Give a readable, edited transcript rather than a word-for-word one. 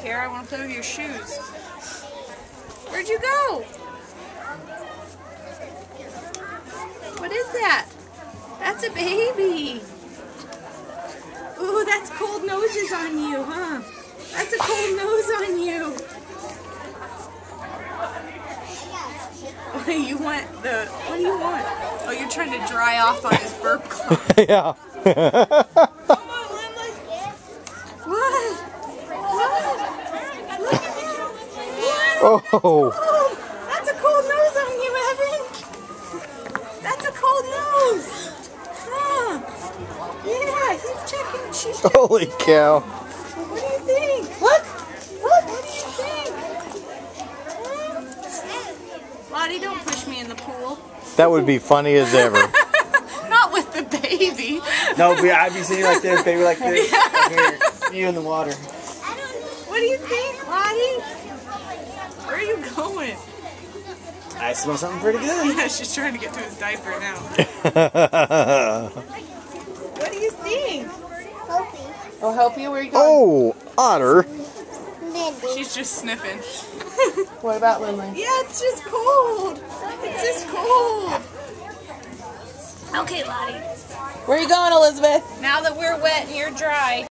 care. I want to play with your shoes. Where'd you go? What is that? That's a baby. Ooh, that's cold noses on you, huh? That's a cold nose on you. Oh, you want the... What do you want? Oh, you're trying to dry off on his burp cloth. Yeah. What? Oh. That's a cold nose on you, Evan. That's a cold nose. Huh. Yeah, he's checking. She's checking. Holy cow. What do you think? Look. What do you think? Lottie, don't push me in the pool. That would be funny as ever. Not with the baby. No, I'd be sitting like this, baby, like this. Here, you in the water. What do you think, Lottie? Where are you going? I smell something pretty good. Yeah, she's trying to get to his diaper now. What do you think? Help me. I'll help you. Where are you going? Oh, otter. She's just sniffing. What about Lindley? Yeah, it's just cold. It's just cold. Okay, Lottie. Where are you going, Elizabeth? Now that we're wet and you're dry.